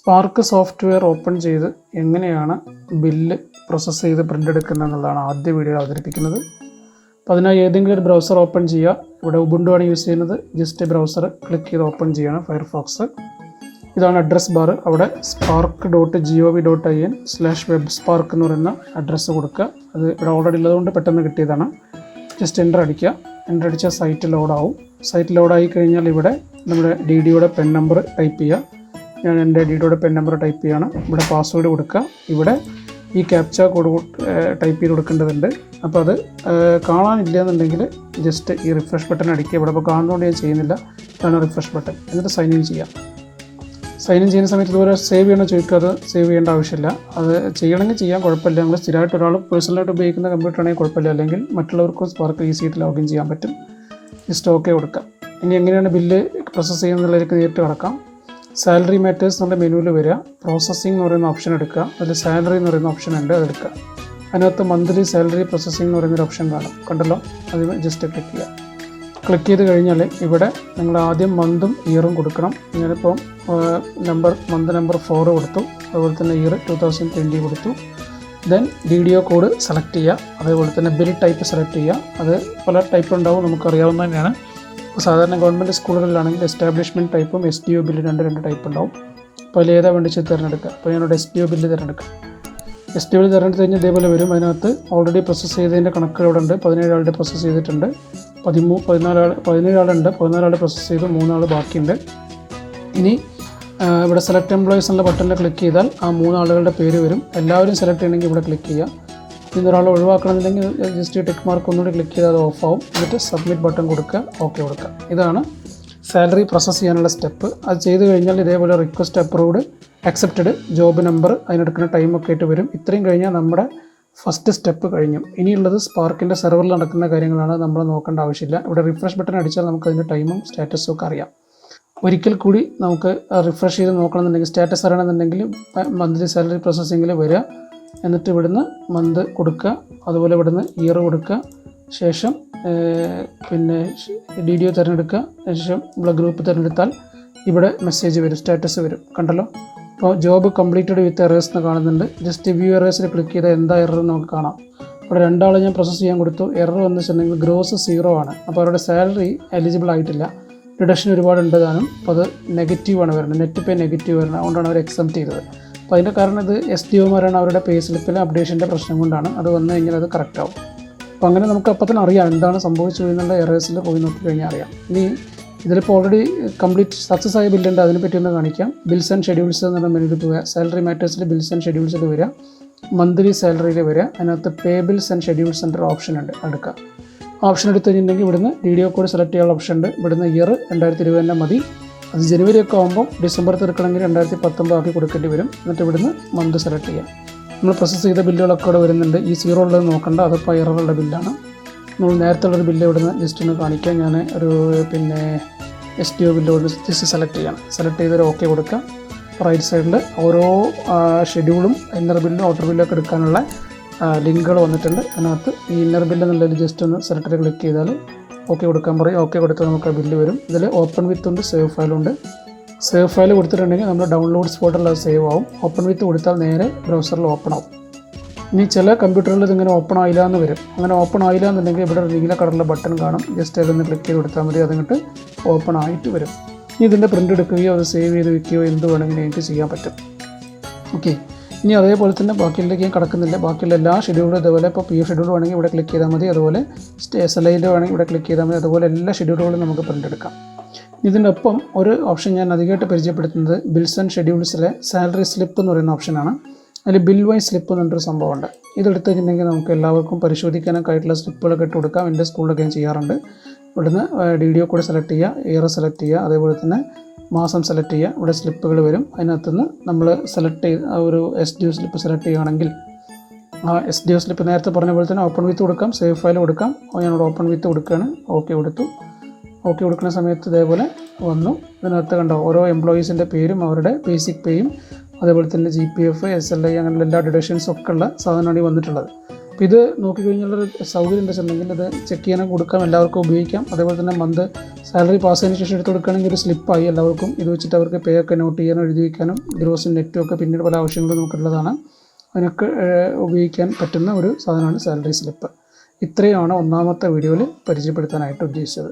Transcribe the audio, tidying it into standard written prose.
Spark software open ചെയ്ത് എങ്ങനെയാണ് bill process ചെയ്ത് പ്രിൻ്റ് എടുക്കുന്നത് എന്നുള്ളതാണ് ആദ്യ വീഡിയോ അവതരിപ്പിക്കുന്നത്. അപ്പോൾ അതിനായി ഏതെങ്കിലും ഒരു ബ്രൗസർ ഓപ്പൺ ചെയ്യുക. ഇവിടെ ഉബുണ്ടു ആണ് യൂസ് ചെയ്യുന്നത്. ജസ്റ്റ് ബ്രൗസർ ക്ലിക്ക് ചെയ്ത് ഓപ്പൺ ചെയ്യണം. ഫയർഫോക്സ്. ഇതാണ് അഡ്രസ് ബാർ. അവിടെ spark.gov.in/webspark എന്ന് പറയുന്ന അഡ്രസ്സ് കൊടുക്കുക. അത് ഇവിടെ ഓൾറെഡി ഉള്ളതുകൊണ്ട് പെട്ടെന്ന് കിട്ടിയതാണ്. ജസ്റ്റ് എൻ്റർ അടിക്കുക. എൻ്റർ അടിച്ചാൽ സൈറ്റ് ലോഡാവും. സൈറ്റ് ലോഡായി കഴിഞ്ഞാൽ ഇവിടെ നമ്മുടെ DDയുടെ പെൻ നമ്പർ ടൈപ്പ് ചെയ്യുക. ഞാൻ എൻ്റെ DDയുടെ പെൻ നമ്പർ ടൈപ്പ് ചെയ്യുകയാണ്. ഇവിടെ പാസ്വേഡ് കൊടുക്കുക. ഇവിടെ ഈ ക്യാപ്ച കോഡ് ടൈപ്പ് ചെയ്ത് കൊടുക്കേണ്ടതുണ്ട്. അപ്പോൾ അത് കാണാനില്ല എന്നുണ്ടെങ്കിൽ ജസ്റ്റ് ഈ റിഫ്രഷ് ബട്ടൺ അടിക്കുക. ഇവിടെ ഇപ്പോൾ കാണുന്നതുകൊണ്ട് ഞാൻ ചെയ്യുന്നില്ല. ഇതാണ് റിഫ്രഷ് ബട്ടൺ. എന്നിട്ട് സൈൻ ഇൻ ചെയ്യാം. സൈൻ ഇൻ ചെയ്യുന്ന സമയത്ത് ഇതുപോലെ സേവ് ചെയ്യണോ ചോദിക്കുക. അത് സേവ് ചെയ്യേണ്ട ആവശ്യമില്ല. അത് ചെയ്യണമെങ്കിൽ ചെയ്യാൻ കുഴപ്പമില്ല. നമ്മൾ സ്ഥിരമായിട്ട് ഒരാൾ പേഴ്സണലായിട്ട് ഉപയോഗിക്കുന്ന കമ്പ്യൂട്ടർ ആണെങ്കിൽ കുഴപ്പമില്ല. അല്ലെങ്കിൽ മറ്റുള്ളവർക്കും സ്പാർക്ക് ഈസിയായിട്ട് ലോഗിൻ ചെയ്യാൻ പറ്റും. ജസ്റ്റ് ഓക്കെ കൊടുക്കാം. ഇനി എങ്ങനെയാണ് ബില്ല് പ്രോസസ്സ് ചെയ്യുന്നതിലേക്ക് നേരിട്ട് കിടക്കാം. സാലറി മാറ്റേഴ്സ് എന്നുള്ള മെനുവിൽ വരിക. പ്രോസസ്സിംഗ് എന്ന് പറയുന്ന ഓപ്ഷൻ എടുക്കുക. അതിൽ സാലറി എന്ന് പറയുന്ന ഓപ്ഷൻ ഉണ്ട്, അതെടുക്കുക. അതിനകത്ത് മന്ത്ലി സാലറി പ്രോസസ്സിംഗ് എന്ന് പറയുന്നൊരു ഓപ്ഷൻ കാണും, കണ്ടല്ലോ. അത് ജസ്റ്റ് ക്ലിക്ക് ചെയ്യുക. ക്ലിക്ക് ചെയ്ത് കഴിഞ്ഞാൽ ഇവിടെ നിങ്ങൾ ആദ്യം മന്തും ഇയറും കൊടുക്കണം. ഞാനിപ്പോൾ മന്ത് നമ്പർ 4 കൊടുത്തു. അതുപോലെ തന്നെ ഇയർ 2020 കൊടുത്തു. ദെൻ DDO കോഡ് സെലക്ട് ചെയ്യുക. അതേപോലെ തന്നെ ബിൽ ടൈപ്പ് സെലക്ട് ചെയ്യുക. അത് പല ടൈപ്പുണ്ടാവും, നമുക്കറിയാവുന്ന തന്നെയാണ്. ഇപ്പോൾ സാധാരണ ഗവൺമെൻറ് സ്കൂളുകളിലാണെങ്കിൽ എസ്റ്റാബ്ലിഷ്മെൻറ്റ് ടൈപ്പും SDO ബില്ല് രണ്ട് ടൈപ്പ് ഉണ്ടാവും. അപ്പോൾ അതിൽ ഏതാ വേണ്ടി തിരഞ്ഞെടുക്കുക. അപ്പോൾ ഞാനോട് SDO ബില്ല് തിരഞ്ഞെടുക്കുക. SDO ബില്ല് തിരഞ്ഞെടുത്ത് കഴിഞ്ഞാൽ ഇതേപോലെ വരും. അതിനകത്ത് ഓൾറെഡി പ്രോസസ്സ് ചെയ്തതിൻ്റെ കണക്കുകൾ ഇവിടെ ഉണ്ട്. 17 ആളുടെ പ്രോസസ്സ് ചെയ്തിട്ടുണ്ട്. 17 ആളുണ്ട്. 14 ആൾ പ്രോസസ്സ് ചെയ്തു. 3 ആൾ ബാക്കിയുണ്ട്. ഇനി ഇവിടെ സെലക്ട് എംപ്ലോയീസ് എന്നുള്ള ബട്ടണിൽ ക്ലിക്ക് ചെയ്താൽ ആ 3 ആളുകളുടെ പേര് വരും. എല്ലാവരും സെലക്ട് ചെയ്യണമെങ്കിൽ ഇവിടെ ക്ലിക്ക് ചെയ്യുക. ഇന്നൊരാൾ ഒഴിവാക്കണമെന്നുണ്ടെങ്കിൽ ജസ്റ്റ് ടിക്ക് മാർക്ക് ഒന്നുകൂടി ക്ലിക്ക് ചെയ്താൽ അത് ഓഫ് ആവും. എന്നിട്ട് സബ്മിറ്റ് ബട്ടൺ കൊടുക്കുക, ഓക്കെ കൊടുക്കുക. ഇതാണ് സാലറി പ്രോസസ്സ് ചെയ്യാനുള്ള സ്റ്റെപ്പ്. അത് ചെയ്ത് കഴിഞ്ഞാൽ ഇതേപോലെ request approved, accepted, job number, അതിനെടുക്കുന്ന ടൈമൊക്കെ ആയിട്ട് വരും. ഇത്രയും കഴിഞ്ഞാൽ നമ്മുടെ ഫസ്റ്റ് സ്റ്റെപ്പ് കഴിഞ്ഞു. ഇനിയുള്ളത് സ്പാർക്കിൻ്റെ സെർവറിൽ നടക്കുന്ന കാര്യങ്ങളാണ്. നമ്മൾ നോക്കേണ്ട ആവശ്യമില്ല. ഇവിടെ റിഫ്രഷ് ബട്ടൺ അടിച്ചാൽ നമുക്ക് അതിൻ്റെ ടൈമും സ്റ്റാറ്റസും ഒക്കെ അറിയാം. ഒരിക്കൽ കൂടി നമുക്ക് റിഫ്രഷ് ചെയ്ത് നോക്കണമെന്നുണ്ടെങ്കിൽ, സ്റ്റാറ്റസ് അറിയണമെന്നുണ്ടെങ്കിൽ മന്ത്ലി സാലറി പ്രോസസ്സിങ്ങിൽ വരിക. എന്നിട്ട് ഇവിടുന്ന് മന്ത് കൊടുക്കുക. അതുപോലെ ഇവിടുന്ന് ഇയർ കൊടുക്കുക. ശേഷം പിന്നെ DDO തിരഞ്ഞെടുക്കുക. ശേഷം ഇവിടെ ഗ്രൂപ്പ് തിരഞ്ഞെടുത്താൽ ഇവിടെ മെസ്സേജ് വരും, സ്റ്റാറ്റസ് വരും, കണ്ടല്ലോ. അപ്പോൾ ജോബ് കംപ്ലീറ്റഡ് വിത്ത് എറേഴ്സ് എന്ന് കാണുന്നുണ്ട്. ജസ്റ്റ് വ്യൂ എറേഴ്സിൽ ക്ലിക്ക് ചെയ്താൽ എന്താ എറർ നമുക്ക് കാണാം. ഇവിടെ 2 ആൾ ഞാൻ പ്രോസസ്സ് ചെയ്യാൻ കൊടുത്തു. എറർ വന്നു വെച്ചിട്ടുണ്ടെങ്കിൽ ഗ്രോസ് 0 ആണ്. അപ്പോൾ അവരുടെ സാലറി എലിജിബിൾ ആയിട്ടില്ല. ഡിഡക്ഷൻ ഒരുപാടുണ്ട് താനും. അപ്പോൾ അത് നെഗറ്റീവാണ് വരുന്നത്. നെറ്റ് പേ നെഗറ്റീവ് വരുന്നത്. അതുകൊണ്ടാണ് അവർ എക്സെപ്റ്റ് ചെയ്തത്. അപ്പോൾ അതിൻ്റെ കാരണം ഇത് SDOമാരാണ്. അവരുടെ പേ സ്ലിപ്പിലെ അപ്ഡേഷൻ്റെ പ്രശ്നം കൊണ്ടാണ്. അത് വന്നു കഴിഞ്ഞാൽ അത് കറക്റ്റ് ആവും. അപ്പോൾ അങ്ങനെ നമുക്ക് അപ്പോൾ തന്നെ അറിയാം എന്താണ് സംഭവിച്ചു എന്നുള്ള എറേഴ്സിൽ പോയി നോക്കി കഴിഞ്ഞാൽ അറിയാം. ഇനി ഇതിലിപ്പോൾ ഓൾറെഡി കംപ്ലീറ്റ് സക്സസ് ആയ ബില്ലുണ്ട്. അതിനെപ്പറ്റി ഒന്ന് കാണിക്കാം. ബിൽസ് ആൻഡ് ഷെഡ്യൂൾസ് എന്ന് പറഞ്ഞ മെനുവിൽ പോവുക. സാലറി മാറ്റേഴ്സിൽ ബിൽസ് ആൻഡ് ഷെഡ്യൂൾസിൽ വരിക. മന്ത്ലി സാലറിയിൽ വരിക. അതിനകത്ത് പേ ബിൽസ് ആൻഡ് ഷെഡ്യൂൾസ് എന്നൊരു ഓപ്ഷൻ ഉണ്ട്, എടുക്കുക. ഓപ്ഷൻ എടുത്ത് കഴിഞ്ഞിട്ടുണ്ടെങ്കിൽ ഇവിടുന്ന് DDO കോഡ് സെലക്ട് ചെയ്യാനുള്ള ഓപ്ഷൻ ഉണ്ട്. ഇവിടുന്ന് ഇയർ 2020 തന്നെ മതി. അത് ജനുവരി ഒക്കെ ആകുമ്പോൾ ഡിസംബർ തീർക്കണമെങ്കിൽ 2019 ആക്കി കൊടുക്കേണ്ടി വരും. എന്നിട്ട് ഇവിടുന്ന് മന്ത് സെലക്ട് ചെയ്യാം. നമ്മൾ പ്രോസസ്സ് ചെയ്ത ബില്ലുകളൊക്കെ ഇവിടെ വരുന്നുണ്ട്. ഈ 0 ഉള്ളത് നോക്കണ്ട, അതിപ്പോൾ എററുള്ള ബില്ലാണ്. നമ്മൾ നേരത്തെ ഉള്ളൊരു ബില്ല് ഇവിടുന്ന് ജസ്റ്റ് ഒന്ന് കാണിക്കാം. ഞാൻ ഒരു SDO ബില്ല് ജസ്റ്റ് സെലക്ട് ചെയ്യണം. സെലക്ട് ചെയ്തൊരു ഓക്കെ കൊടുക്കുക. റൈറ്റ് സൈഡിൽ ഓരോ ഷെഡ്യൂളും ഇന്നർ ബില്ലും ഔട്ടർ ബില്ലും ഒക്കെ എടുക്കാനുള്ള ലിങ്കുകൾ വന്നിട്ടുണ്ട്. അതിനകത്ത് ഈ ഇന്നർ ബില്ല് എന്നുള്ളതിൽ ജസ്റ്റ് ഒന്ന് സെലക്ട് ക്ലിക്ക് ചെയ്താൽ ഓക്കെ കൊടുക്കാൻ പറയും. ഓക്കെ കൊടുത്താൽ നമുക്ക് ആ ബില്ല് വരും. ഇതിൽ ഓപ്പൺ വിത്ത് ഉണ്ട്, സേവ് ഫയലുണ്ട്. സേവ് ഫയൽ കൊടുത്തിട്ടുണ്ടെങ്കിൽ നമ്മൾ ഡൗൺലോഡ്സ് ഫോൾഡറിൽ അത് സേവ് ആവും. ഓപ്പൺ വിത്ത് കൊടുത്താൽ നേരെ ബ്രൗസറിൽ ഓപ്പൺ ആവും. ഇനി ചില കമ്പ്യൂട്ടറിൽ ഇതിങ്ങനെ ഓപ്പൺ ആയില്ല എന്ന് വരും. അങ്ങനെ ഓപ്പൺ ആയില്ല എന്നുണ്ടെങ്കിൽ ഇവിടെ നീല കളറിലെ ബട്ടൺ കാണും. ജസ്റ്റ് അതൊന്ന് ക്ലിക്ക് ചെയ്ത് കൊടുത്താൽ മതി. അതിങ്ങോട്ട് ഓപ്പൺ ആയിട്ട് വരും. ഇനി ഇതിൻ്റെ പ്രിൻ്റ് എടുക്കുകയോ അത് സേവ് ചെയ്ത് വയ്ക്കുകയോ എന്ത് വേണമെങ്കിലും എനിക്ക് ചെയ്യാൻ പറ്റും. ഓക്കെ. ഇനി അതേപോലെ തന്നെ ബാക്കിയിലേക്ക് ഞാൻ കിടക്കുന്നില്ല. ബാക്കിയുള്ള എല്ലാ ഷെഡ്യൂളും ഇതുപോലെ ഇപ്പോൾ PF ഷെഡ്യൂൾ വേണമെങ്കിൽ ഇവിടെ ക്ലിക്ക് ചെയ്താൽ മതി. അതുപോലെ SLIൻ്റെ വേണമെങ്കിൽ ഇവിടെ ക്ലിക്ക് ചെയ്താൽ മതി. അതുപോലെ എല്ലാ ഷെഡ്യൂളുകളും നമുക്ക് പ്രിൻ്റ് എടുക്കാം. ഇതിൻ്റെ ഒപ്പം ഒരു ഓപ്ഷൻ ഞാൻ അധികമായിട്ട് പരിചയപ്പെടുത്തുന്നത് ബിൽസ് ആൻഡ് ഷെഡ്യൂൾസിലെ സാലറി സ്ലിപ്പ് എന്ന് പറയുന്ന ഓപ്ഷനാണ്. അതിൽ ബിൽ വൈസ് സ്ലിപ്പ് എന്നൊരു സംഭവമുണ്ട്. ഇതെടുത്ത് കഴിഞ്ഞിട്ടുണ്ടെങ്കിൽ നമുക്ക് എല്ലാവർക്കും പരിശോധിക്കാനൊക്കെ ആയിട്ടുള്ള സ്ലിപ്പുകളൊക്കെ ഇട്ട് കൊടുക്കാം. എൻ്റെ സ്കൂളിലൊക്കെ ഞാൻ ചെയ്യാറുണ്ട്. ഇവിടുന്ന് DDO കോഡ് സെലക്ട് ചെയ്യുക, ഇയർ സെലക്ട് ചെയ്യുക, അതേപോലെ തന്നെ മാസം സെലക്ട് ചെയ്യുക. ഇവിടെ സ്ലിപ്പുകൾ വരും. അതിനകത്തുനിന്ന് നമ്മൾ സെലക്ട് ചെയ്ത് ഒരു SDO സ്ലിപ്പ് സെലക്ട് ചെയ്യുകയാണെങ്കിൽ ആ SDO സ്ലിപ്പ് നേരത്തെ പറഞ്ഞ പോലെ തന്നെ ഓപ്പൺ വിത്ത് കൊടുക്കാം, സേവ് ഫയൽ കൊടുക്കാം. ഞാനിവിടെ ഓപ്പൺ വിത്ത് കൊടുക്കുകയാണ്. ഓക്കെ കൊടുത്തു. ഓക്കെ കൊടുക്കുന്ന സമയത്ത് ഇതേപോലെ വന്നു. ഇതിനകത്ത് കണ്ടോ ഓരോ എംപ്ലോയീസിൻ്റെ പേരും അവരുടെ ബേസിക് പേയും അതേപോലെ തന്നെ GPF, SLI അങ്ങനെയുള്ള എല്ലാ ഡിഡക്ഷൻസും ഒക്കെ ഉള്ള സാധനമാണ് ഈ വന്നിട്ടുള്ളത്. അപ്പോൾ ഇത് നോക്കിക്കഴിഞ്ഞാലൊരു സൗകര്യം എന്താ വെച്ചിട്ടുണ്ടെങ്കിൽ ഇത് ചെക്ക് ചെയ്യാനും കൊടുക്കാം, എല്ലാവർക്കും ഉപയോഗിക്കാം. അതേപോലെ തന്നെ മന്ത് സാലറി പാസ് ചെയ്തതിന് ശേഷം എടുത്ത് കൊടുക്കുകയാണെങ്കിൽ ഒരു സ്ലിപ്പായി എല്ലാവർക്കും. ഇത് വെച്ചിട്ട് അവർക്ക് പേ ഒക്കെ നോട്ട് ചെയ്യാനും എഴുതി വയ്ക്കാനും ഗ്രോസും നെറ്റും ഒക്കെ പിന്നീട് പല ആവശ്യങ്ങളും നമുക്കുള്ളതാണ്. അതിനൊക്കെ ഉപയോഗിക്കാൻ പറ്റുന്ന ഒരു സാധനമാണ് സാലറി സ്ലിപ്പ്. ഇത്രയുമാണ് ഒന്നാമത്തെ വീഡിയോയിൽ പരിചയപ്പെടുത്താനായിട്ട് ഉദ്ദേശിച്ചത്.